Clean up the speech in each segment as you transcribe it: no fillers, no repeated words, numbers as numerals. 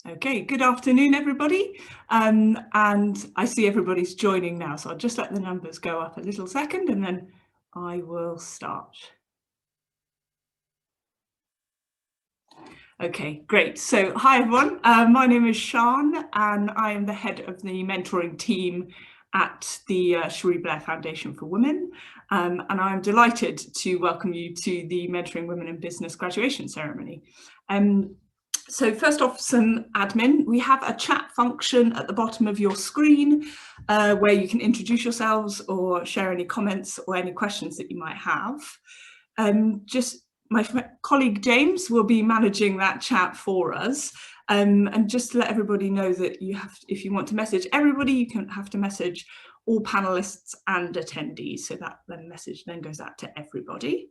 Okay, good afternoon, everybody. And I see everybody's joining now, so I'll just let the numbers go up a little second and then I will start. Okay, great. So hi, everyone. My name is Sian and I am the head of the mentoring team at the Cherie Blair Foundation for Women. And I'm delighted to welcome you to the Mentoring Women in Business graduation ceremony. So first off, some admin. We have a chat function at the bottom of your screen where you can introduce yourselves or share any comments or any questions that you might have. My colleague James will be managing that chat for us. And just to let everybody know that if you want to message everybody, you have to message all panelists and attendees. So that message then goes out to everybody.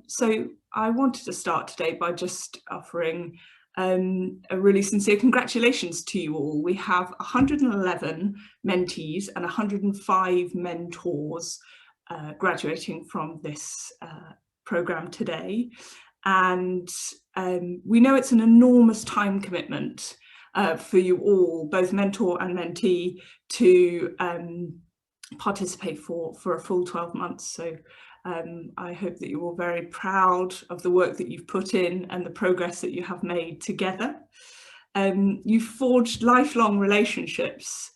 So I wanted to start today by just offering a really sincere congratulations to you all. We have 111 mentees and 105 mentors graduating from this programme today. And we know it's an enormous time commitment for you all, both mentor and mentee, to participate for a full 12 months. So I hope that you're all very proud of the work that you've put in and the progress that you have made together. You've forged lifelong relationships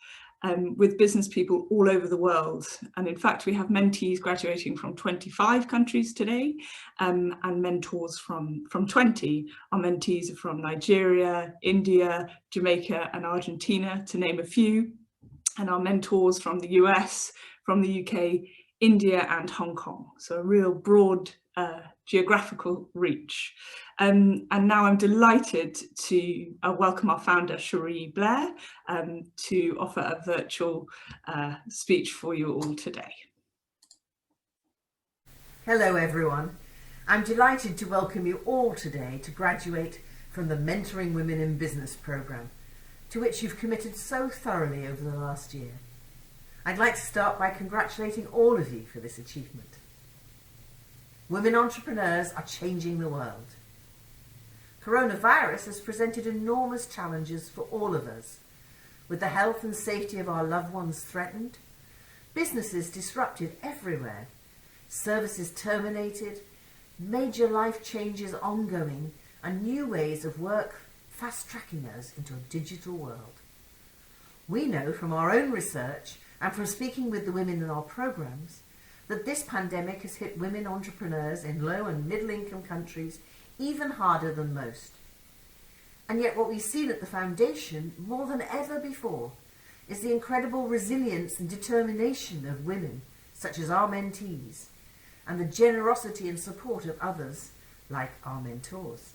with business people all over the world. And in fact, we have mentees graduating from 25 countries today and mentors from 20. Our mentees are from Nigeria, India, Jamaica and Argentina, to name a few. And our mentors from the US, from the UK, India and Hong Kong. So a real broad geographical reach. And now I'm delighted to welcome our founder, Cherie Blair, to offer a virtual speech for you all today. Hello everyone. I'm delighted to welcome you all today to graduate from the Mentoring Women in Business programme, to which you've committed so thoroughly over the last year. I'd like to start by congratulating all of you for this achievement. Women entrepreneurs are changing the world. Coronavirus has presented enormous challenges for all of us, with the health and safety of our loved ones threatened, businesses disrupted everywhere, services terminated, major life changes ongoing, and new ways of work fast-tracking us into a digital world. We know from our own research and from speaking with the women in our programs that this pandemic has hit women entrepreneurs in low and middle-income countries even harder than most. And yet what we've seen at the Foundation more than ever before is the incredible resilience and determination of women, such as our mentees, and the generosity and support of others, like our mentors.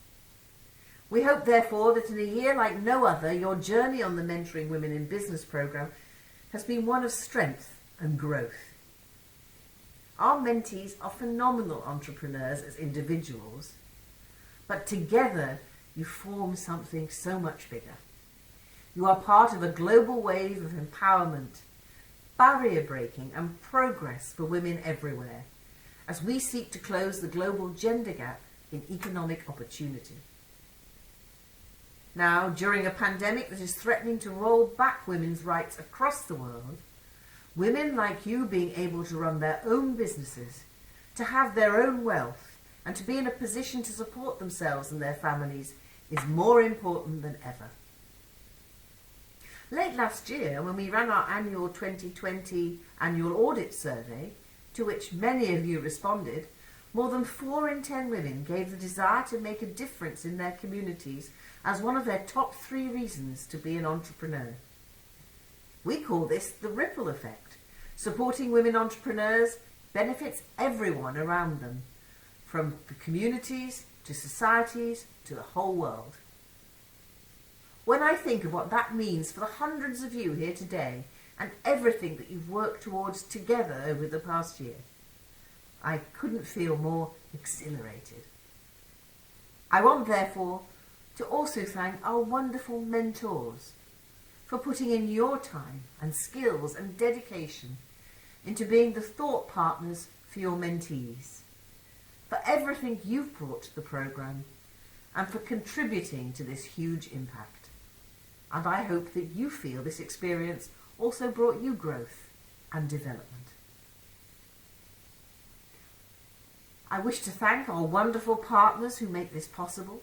We hope, therefore, that in a year like no other, your journey on the Mentoring Women in Business programme has been one of strength and growth. Our mentees are phenomenal entrepreneurs as individuals, but together you form something so much bigger. You are part of a global wave of empowerment, barrier breaking and progress for women everywhere, as we seek to close the global gender gap in economic opportunity. Now, during a pandemic that is threatening to roll back women's rights across the world, women like you being able to run their own businesses, to have their own wealth, and to be in a position to support themselves and their families is more important than ever. Late last year, when we ran our annual 2020 annual audit survey, to which many of you responded, more than 4 in 10 women gave the desire to make a difference in their communities as one of their top 3 reasons to be an entrepreneur. We call this the ripple effect. Supporting women entrepreneurs benefits everyone around them, from the communities to societies to the whole world. When I think of what that means for the hundreds of you here today and everything that you've worked towards together over the past year, I couldn't feel more exhilarated. I want, therefore, to also thank our wonderful mentors for putting in your time and skills and dedication into being the thought partners for your mentees, for everything you've brought to the programme, and for contributing to this huge impact. and I hope that you feel this experience also brought you growth and development. I wish to thank our wonderful partners who make this possible,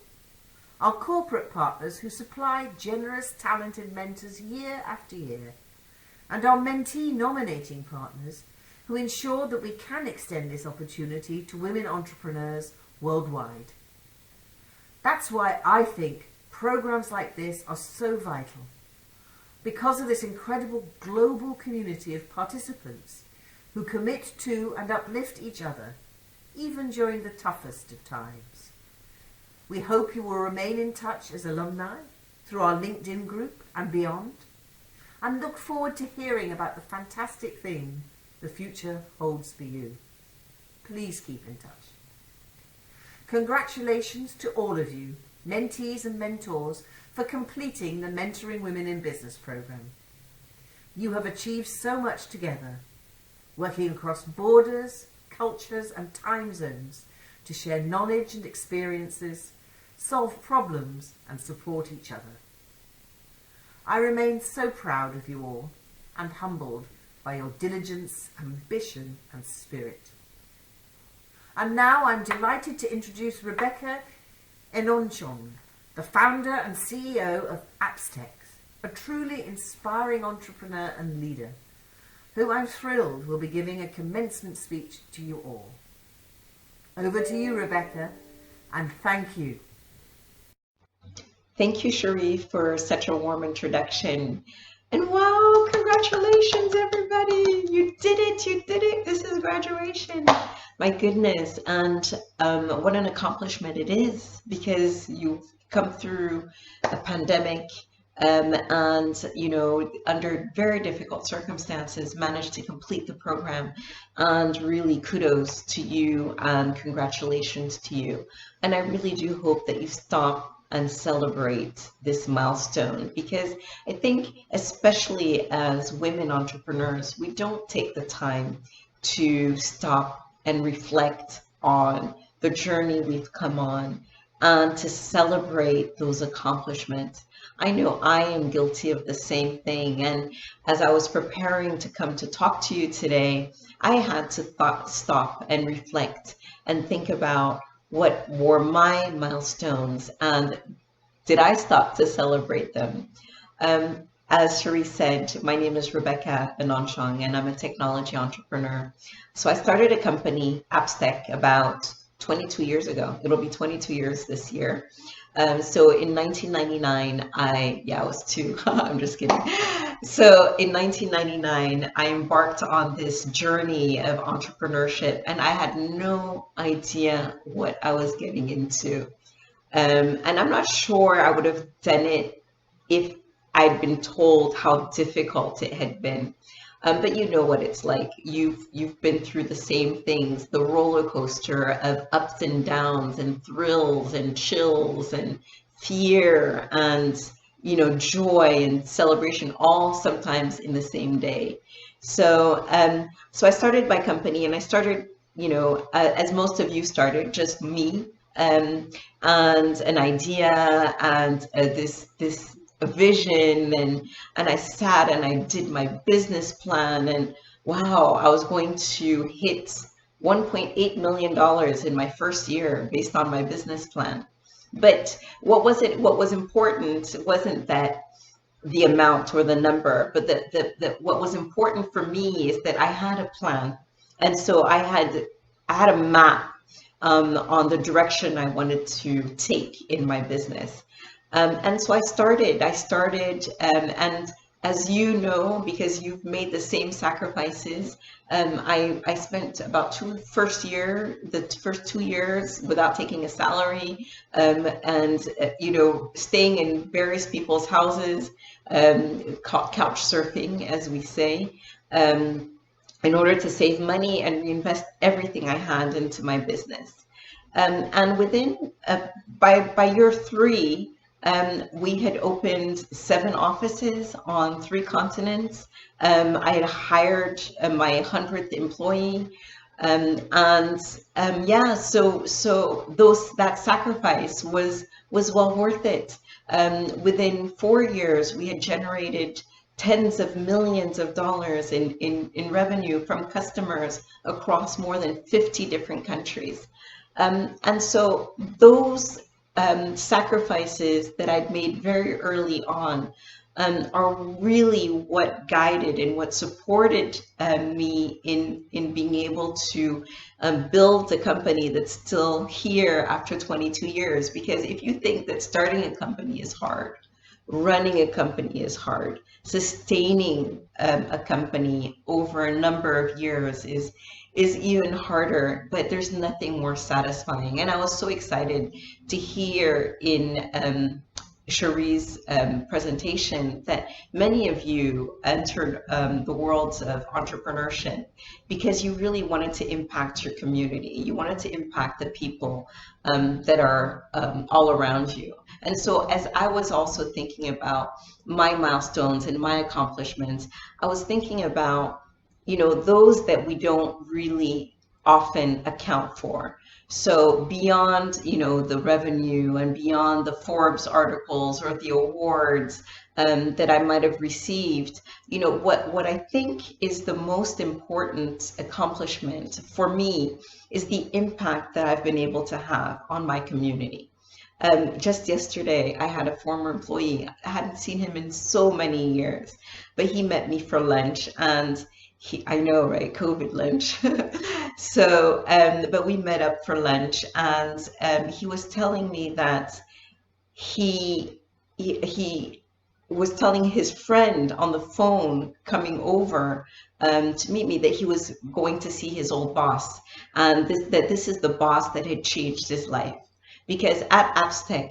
our corporate partners who supply generous, talented mentors year after year, and our mentee nominating partners who ensure that we can extend this opportunity to women entrepreneurs worldwide. That's why I think programs like this are so vital, because of this incredible global community of participants who commit to and uplift each other, even during the toughest of times. We hope you will remain in touch as alumni through our LinkedIn group and beyond, and look forward to hearing about the fantastic thing the future holds for you. Please keep in touch. Congratulations to all of you, mentees and mentors, for completing the Mentoring Women in Business program. You have achieved so much together, working across borders, cultures and time zones to share knowledge and experiences, solve problems and support each other. I remain so proud of you all and humbled by your diligence, ambition and spirit. And now I'm delighted to introduce Rebecca Enonchong, the founder and CEO of Apstech, a truly inspiring entrepreneur and leader, who I'm thrilled will be giving a commencement speech to you all. Over to you, Rebecca, and thank you. Thank you, Cherie, for such a warm introduction. And wow, congratulations, everybody. You did it. You did it. This is graduation. My goodness. And what an accomplishment it is, because you've come through a pandemic and, you know, under very difficult circumstances, managed to complete the program. And really kudos to you and congratulations to you. And I really do hope that you stop and celebrate this milestone, because I think, especially as women entrepreneurs, we don't take the time to stop and reflect on the journey we've come on and to celebrate those accomplishments. I know I am guilty of the same thing, and as I was preparing to come to talk to you today, I had to stop and reflect and think about what were my milestones and did I stop to celebrate them? As Cherie said, my name is Rebecca Enonchong and I'm a technology entrepreneur. So I started a company, Apstech, about 22 years ago. It'll be 22 years this year. So in 1999, I was two, I'm just kidding. So in 1999, I embarked on this journey of entrepreneurship and I had no idea what I was getting into. And I'm not sure I would have done it if I'd been told how difficult it had been. But you know what it's like. You've been through the same things, the roller coaster of ups and downs and thrills and chills and fear and, you know, joy and celebration, all sometimes in the same day. So so I started my company, and I started, you know, as most of you started, just me and an idea and this a vision, and I sat and I did my business plan, and wow, I was going to hit $1.8 million in my first year based on my business plan. But what was important wasn't that the amount or the number, but that what was important for me is that I had a plan. And so I had a map on the direction I wanted to take in my business. And so I started, and as you know, because you've made the same sacrifices, I spent about the first 2 years without taking a salary, and you know, staying in various people's houses, couch surfing, as we say, in order to save money and reinvest everything I had into my business. And within by year 3. We had opened 7 offices on 3 continents. I had hired my 100th employee, so that sacrifice was well worth it. Within 4 years, we had generated tens of millions of dollars in revenue from customers across more than 50 different countries. And so those sacrifices that I'd made very early on are really what guided and what supported me in being able to build a company that's still here after 22 years. Because if you think that starting a company is hard, running a company is hard, sustaining a company over a number of years is even harder, but there's nothing more satisfying. And I was so excited to hear in Cherie's presentation that many of you entered the worlds of entrepreneurship because you really wanted to impact your community. You wanted to impact the people that are all around you. And so as I was also thinking about my milestones and my accomplishments, I was thinking about, you know, those that we don't really often account for. So beyond, you know, the revenue and beyond the Forbes articles or the awards that I might have received, you know, what I think is the most important accomplishment for me is the impact that I've been able to have on my community. Just yesterday, I had a former employee. I hadn't seen him in so many years, but he met me for lunch, and I know, right? COVID lunch. So, but we met up for lunch, and he was telling me that he was telling his friend on the phone coming over to meet me that he was going to see his old boss, and that this is the boss that had changed his life. Because at Abstec,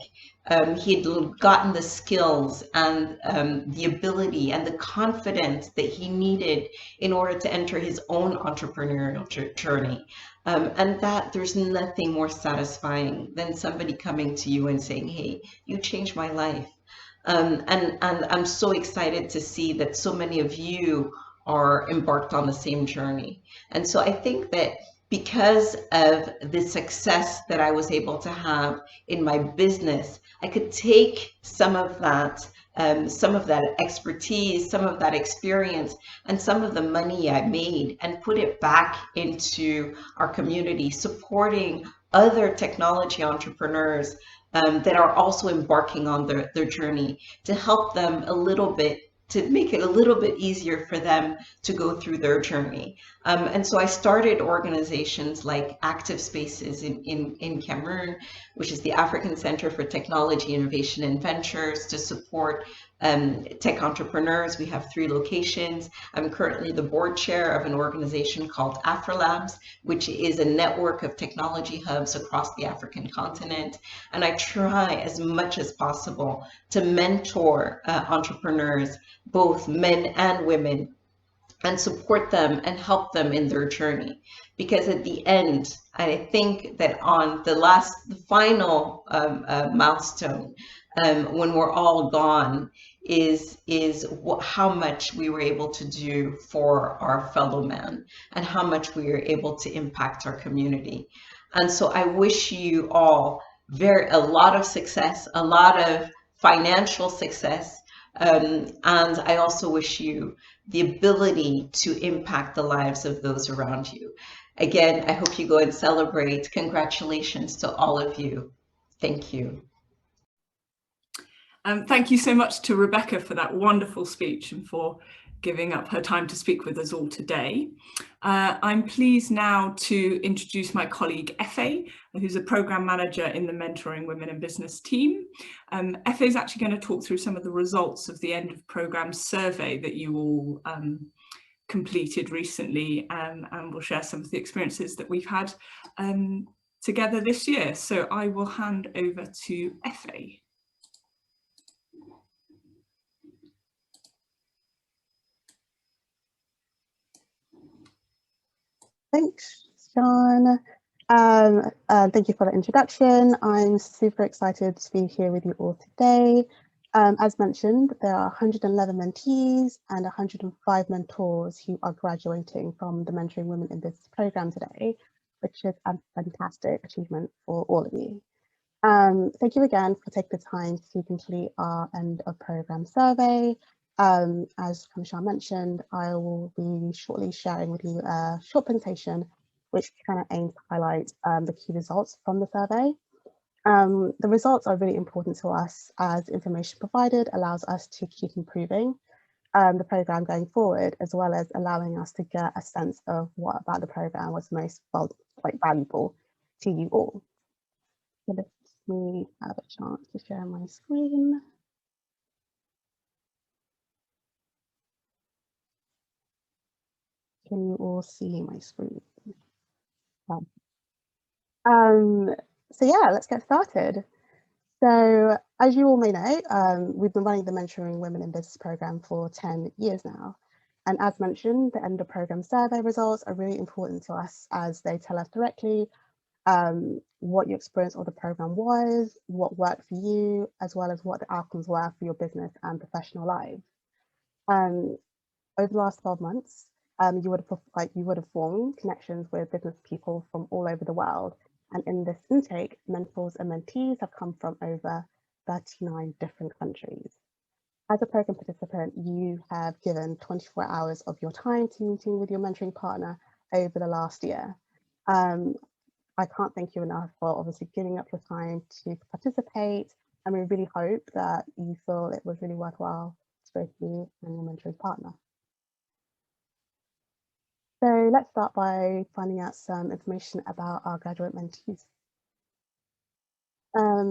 he had gotten the skills and the ability and the confidence that he needed in order to enter his own entrepreneurial journey. And that there's nothing more satisfying than somebody coming to you and saying, hey, you changed my life. And I'm so excited to see that so many of you are embarked on the same journey. And so I think that because of the success that I was able to have in my business, I could take some of that expertise, some of that experience, and some of the money I made and put it back into our community, supporting other technology entrepreneurs that are also embarking on their journey, to help them a little bit, to make it a little bit easier for them to go through their journey. And so I started organizations like Active Spaces in Cameroon, which is the African Center for Technology, Innovation and Ventures, to support tech entrepreneurs. We have 3 locations. I'm currently the board chair of an organization called AfriLabs, which is a network of technology hubs across the African continent. And I try as much as possible to mentor entrepreneurs, both men and women, and support them and help them in their journey. Because at the end, I think that on the final milestone, when we're all gone, is how much we were able to do for our fellow man and how much we were able to impact our community. And so I wish you all a lot of success, a lot of financial success, and I also wish you the ability to impact the lives of those around you. Again, I hope you go and celebrate. Congratulations to all of you. Thank you. Thank you so much to Rebecca for that wonderful speech and for giving up her time to speak with us all today. I'm pleased now to introduce my colleague Efe, who's a program manager in the Mentoring Women in Business team. Efe is actually going to talk through some of the results of the end of program survey that you all completed recently, and we'll share some of the experiences that we've had together this year. So I will hand over to Efe. Thanks, Sean. Thank you for the introduction. I'm super excited to be here with you all today. As mentioned, there are 111 mentees and 105 mentors who are graduating from the Mentoring Women in Business program today, which is a fantastic achievement for all of you. Thank you again for taking the time to complete our end of program survey. As Kamishar mentioned, I will be shortly sharing with you a short presentation which kind of aims to highlight the key results from the survey. The results are really important to us as information provided allows us to keep improving the program going forward, as well as allowing us to get a sense of what about the program was most valuable to you all. So let me have a chance to share my screen. Can you all see my screen? So yeah, let's get started. So as you all may know, we've been running the Mentoring Women in Business program for 10 years now. And as mentioned, the end of program survey results are really important to us as they tell us directly what your experience of the program was, what worked for you, as well as what the outcomes were for your business and professional lives. Over the last 12 months, you would have formed connections with business people from all over the world. And in this intake, mentors and mentees have come from over 39 different countries. As a program participant, you have given 24 hours of your time to meeting with your mentoring partner over the last year. I can't thank you enough for obviously giving up your time to participate. And we really hope that you feel it was really worthwhile to both you and your mentoring partner. So let's start by finding out some information about our graduate mentees.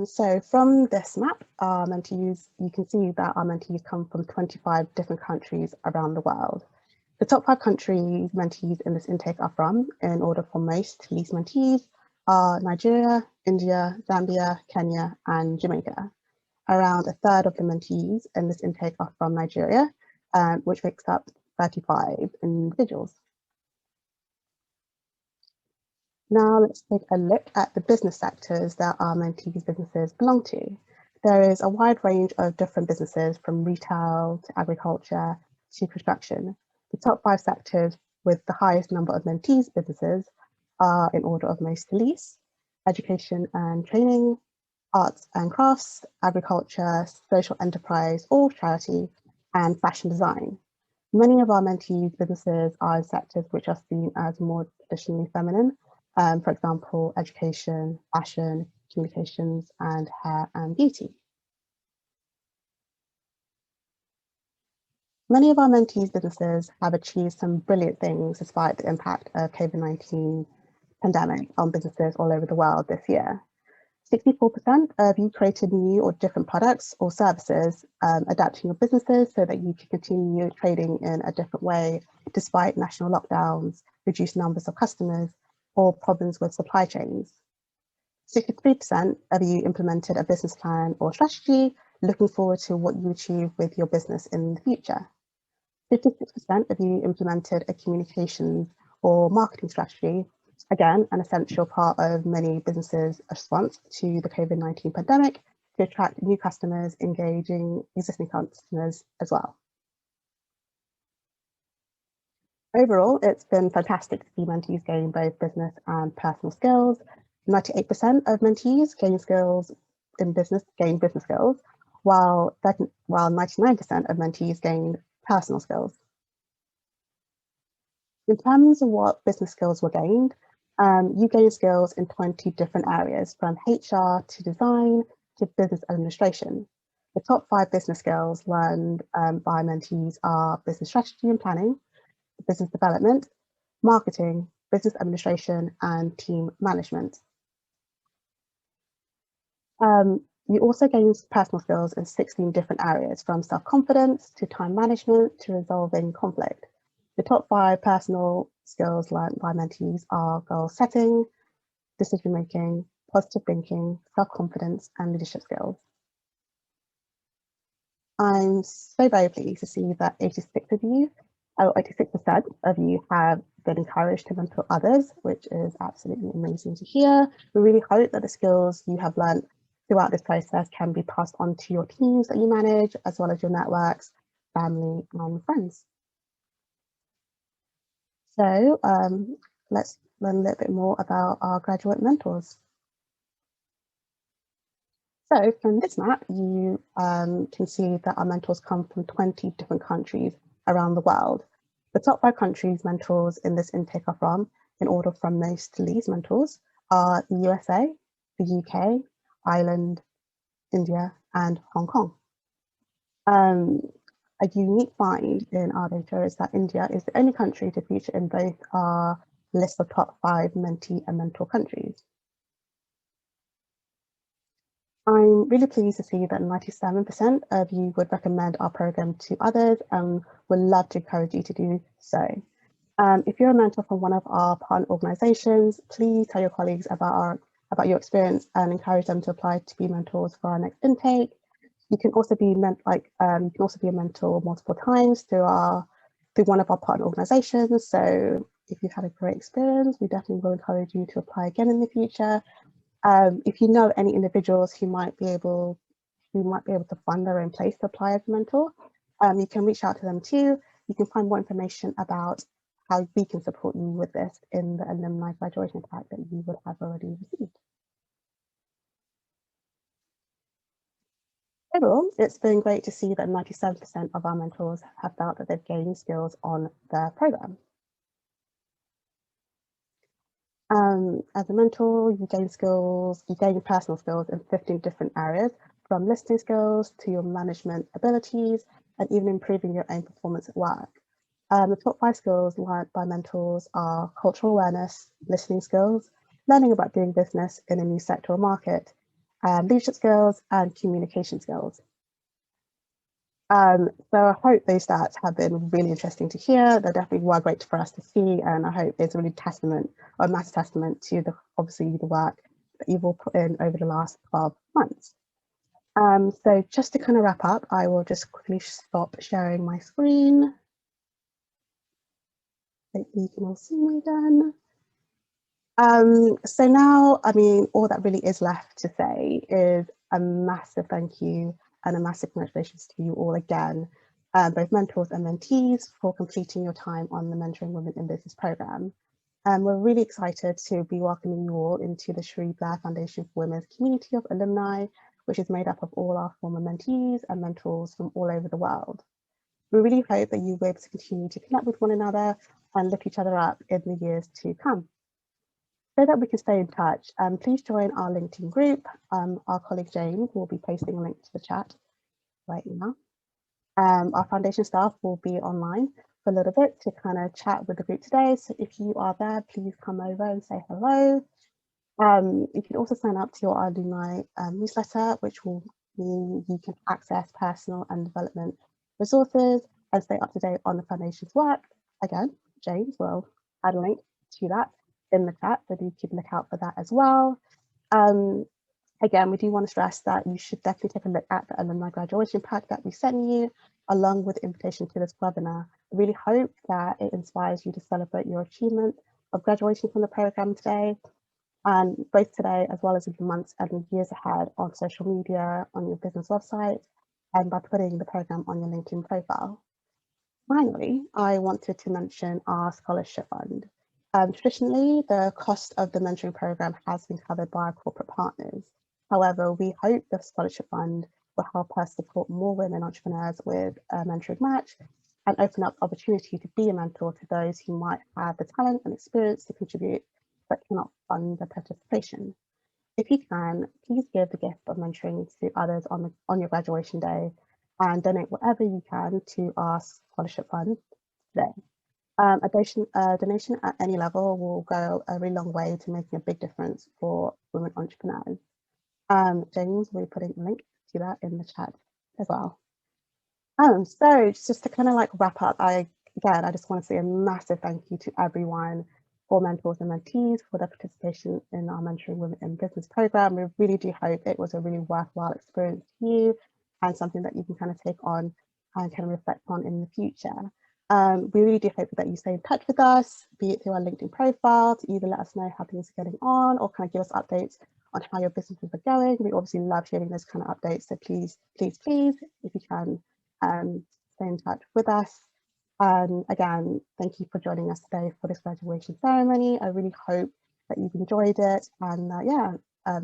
So from this map, our mentees, you can see that our mentees come from 25 different countries around the world. The top 5 countries mentees in this intake are from, in order from most to least mentees, are Nigeria, India, Zambia, Kenya, and Jamaica. Around a third of the mentees in this intake are from Nigeria, which makes up 35 individuals. Now let's take a look at the business sectors that our mentees businesses belong to. There is a wide range of different businesses from retail to agriculture to construction. The top 5 sectors with the highest number of mentees businesses are in order of most to least: education and training, arts and crafts, agriculture, social enterprise or charity, and fashion design. Many of our mentees businesses are in sectors which are seen as more traditionally feminine, for example, education, fashion, communications, and hair and beauty. Many of our mentees businesses have achieved some brilliant things despite the impact of COVID-19 pandemic on businesses all over the world this year. 64% of you created new or different products or services, adapting your businesses so that you can continue trading in a different way despite national lockdowns, reduced numbers of customers, or problems with supply chains. 63% of you implemented a business plan or strategy, looking forward to what you achieve with your business in the future. 56% of you implemented a communications or marketing strategy, again, an essential part of many businesses' response to the COVID-19 pandemic to attract new customers, engaging existing customers as well. Overall, it's been fantastic to see mentees gain both business and personal skills. 98% of mentees gain business skills, while 99% of mentees gained personal skills. In terms of what business skills were gained, you gained skills in 20 different areas, from HR to design to business administration. The top 5 business skills learned by mentees are business strategy and planning, business development, marketing, business administration, and team management. You also gained personal skills in 16 different areas, from self-confidence to time management to resolving conflict. The top 5 personal skills learned by mentees are goal setting, decision making, positive thinking, self-confidence, and leadership skills. I'm so very pleased to see that 86% of you have been encouraged to mentor others, which is absolutely amazing to hear. We really hope that the skills you have learned throughout this process can be passed on to your teams that you manage, as well as your networks, family, and friends. So let's learn a little bit more about our graduate mentors. So from this map, you can see that our mentors come from 20 different countries around the world. The top 5 countries mentors in this intake are from, in order from most to least mentors, are the USA, the UK, Ireland, India, and Hong Kong. A unique find in our data is that India is the only country to feature in both our list of top 5 mentee and mentor countries. I'm really pleased to see that 97% of you would recommend our program to others and would love to encourage you to do so. If you're a mentor from one of our partner organizations, please tell your colleagues about your experience and encourage them to apply to be mentors for our next intake. You can also be a mentor multiple times through one of our partner organizations. So if you've had a great experience, we definitely will encourage you to apply again in the future. If you know any individuals who might be able to fund their own place to apply as a mentor, you can reach out to them too. You can find more information about how we can support you with this in the alumni graduation pack that you would have already received. Overall, it's been great to see that 97% of our mentors have felt that they've gained skills on their program. As a mentor, you gain personal skills in 15 different areas, from listening skills to your management abilities, and even improving your own performance at work. The top 5 skills learned by mentors are cultural awareness, listening skills, learning about doing business in a new sector or market, leadership skills, and communication skills. So I hope those stats have been really interesting to hear. They definitely were great for us to see, and I hope it's a really a massive testament to obviously the work that you've all put in over the last 12 months. So just to kind of wrap up, I will just quickly stop sharing my screen. Hopefully you can all see me again. So now, all that really is left to say is a massive thank you and a massive congratulations to you all again, both mentors and mentees, for completing your time on the Mentoring Women in Business program. We're really excited to be welcoming you all into the Cherie Blair Foundation for Women's community of alumni, which is made up of all our former mentees and mentors from all over the world. We really hope that you'll be able to continue to connect with one another and lift each other up in the years to come. So that we can stay in touch, please join our LinkedIn group. Our colleague James will be posting a link to the chat right now. Our foundation staff will be online for a little bit to kind of chat with the group today. So if you are there, please come over and say hello. You can also sign up to your alumni newsletter, which will mean you can access personal and development resources and stay up to date on the foundation's work. Again, James will add a link to that in the chat, so do keep a lookout for that as well. Again, we do want to stress that you should definitely take a look at the alumni graduation pack that we sent you, along with the invitation to this webinar. I really hope that it inspires you to celebrate your achievement of graduation from the program today, and both today as well as in the months and years ahead on social media, on your business website, and by putting the program on your LinkedIn profile. Finally, I wanted to mention our scholarship fund. Traditionally, the cost of the mentoring program has been covered by our corporate partners. However, we hope the scholarship fund will help us support more women entrepreneurs with a mentoring match and open up opportunity to be a mentor to those who might have the talent and experience to contribute but cannot fund the participation. If you can, please give the gift of mentoring to others on your graduation day and donate whatever you can to our scholarship fund today. A donation at any level will go a really long way to making a big difference for women entrepreneurs. James will be putting a link to that in the chat as well. So just to kind of wrap up, I just want to say a massive thank you to everyone, all mentors and mentees, for their participation in our Mentoring Women in Business program. We really do hope it was a really worthwhile experience for you and something that you can kind of take on and kind of reflect on in the future. We really do hope that you stay in touch with us, be it through our LinkedIn profile, to either let us know how things are getting on or kind of give us updates on how your businesses are going. We obviously love hearing those kind of updates. So please, if you can, stay in touch with us. Again, thank you for joining us today for this graduation ceremony. I really hope that you've enjoyed it. And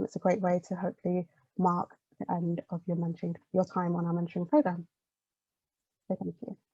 it's a great way to hopefully mark the end of your mentoring, your time on our mentoring program. So thank you.